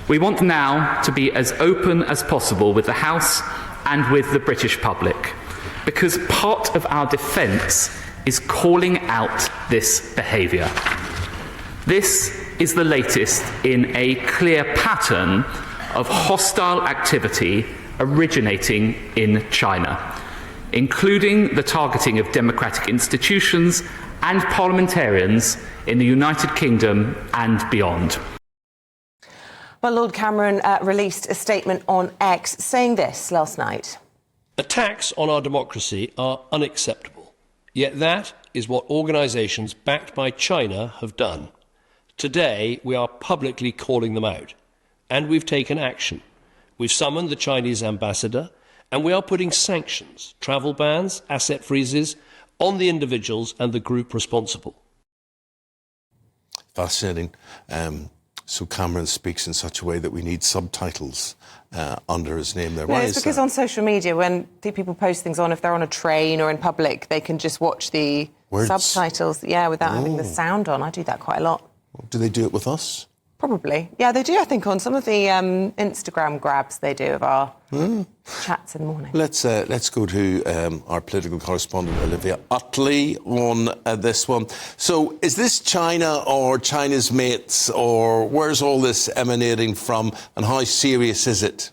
We want now to be as open as possible with the House and with the British public, because part of our defence is calling out this behaviour. This is the latest in a clear pattern of hostile activity originating in China, including the targeting of democratic institutions and parliamentarians in the United Kingdom and beyond. Well, Lord Cameron released a statement on X saying this last night. Attacks on our democracy are unacceptable, yet that is what organisations backed by China have done. Today, we are publicly calling them out, and we've taken action. We've summoned the Chinese ambassador, and we are putting sanctions, travel bans, asset freezes on the individuals and the group responsible. Fascinating. So Cameron speaks in such a way that we need subtitles under his name there. No, it's because on social media, when people post things on, if they're on a train or in public, they can just watch the subtitles, without having the sound on. I do that quite a lot. Do they do it with us? Probably. Yeah, they do, I think, on some of the Instagram grabs they do of our chats in the morning. Let's go to our political correspondent, Olivia Utley, on this one. So is this China or China's mates, or where's all this emanating from, and how serious is it?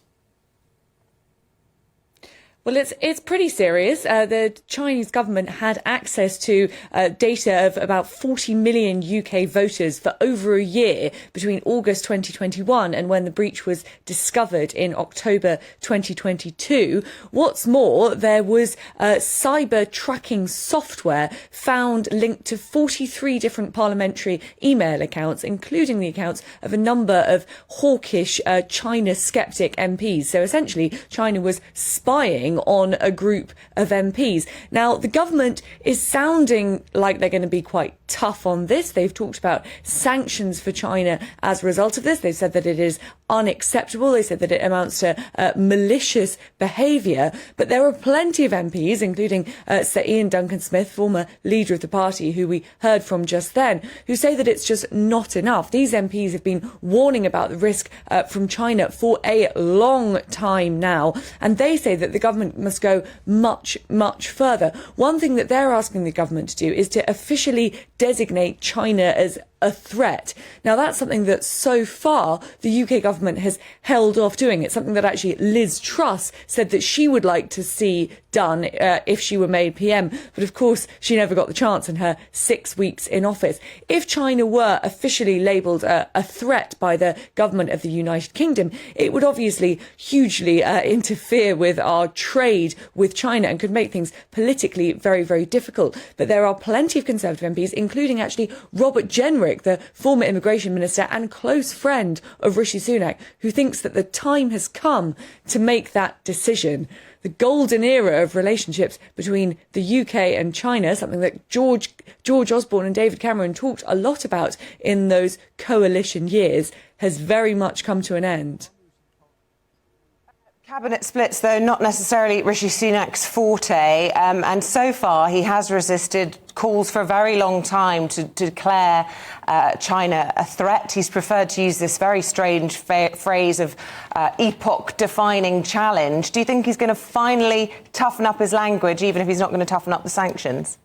Well, it's pretty serious. The Chinese government had access to data of about 40 million UK voters for over a year between August 2021 and when the breach was discovered in October 2022. What's more, there was cyber tracking software found linked to 43 different parliamentary email accounts, including the accounts of a number of hawkish China skeptic MPs. So essentially, China was spying on a group of MPs. Now, the government is sounding like they're going to be quite tough on this. They've talked about sanctions for China as a result of this. They've said that it is unacceptable. They said that it amounts to malicious behaviour. But there are plenty of MPs, including Sir Ian Duncan-Smith, former leader of the party, who we heard from just then, who say that it's just not enough. These MPs have been warning about the risk from China for a long time now, and they say that the government must go much, much further. One thing that they're asking the government to do is to officially designate China as a threat. Now, that's something that so far the UK government has held off doing. It's something that actually Liz Truss said that she would like to see done if she were made PM. But of course, she never got the chance in her 6 weeks in office. If China were officially labelled a threat by the government of the United Kingdom, it would obviously hugely interfere with our trade with China and could make things politically very, very difficult. But there are plenty of Conservative MPs, including actually Robert Jenrick, the former immigration minister and close friend of Rishi Sunak, who thinks that the time has come to make that decision. The golden era of relationships between the UK and China, something that George Osborne and David Cameron talked a lot about in those coalition years, has very much come to an end. Cabinet splits, though, not necessarily Rishi Sunak's forte, and so far he has resisted calls for a very long time to declare China a threat. He's preferred to use this very strange phrase of epoch-defining challenge. Do you think he's going to finally toughen up his language, even if he's not going to toughen up the sanctions?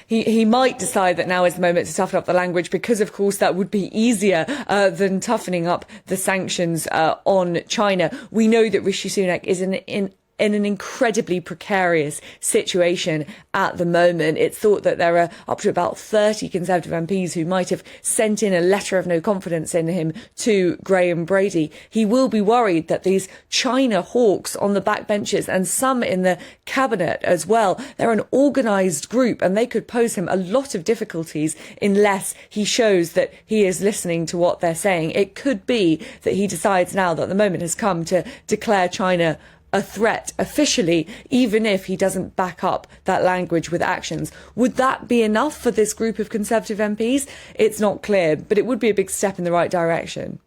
He might decide that now is the moment to toughen up the language because, of course, that would be easier than toughening up the sanctions on China. We know that Rishi Sunak is in an incredibly precarious situation at the moment. It's thought that there are up to about 30 Conservative MPs who might have sent in a letter of no confidence in him to Graham Brady. He will be worried that these China hawks on the backbenches and some in the cabinet as well, they're an organised group and they could pose him a lot of difficulties unless he shows that he is listening to what they're saying. It could be that he decides now that the moment has come to declare China a threat officially, even if he doesn't back up that language with actions. Would that be enough for this group of Conservative MPs? It's not clear, but it would be a big step in the right direction.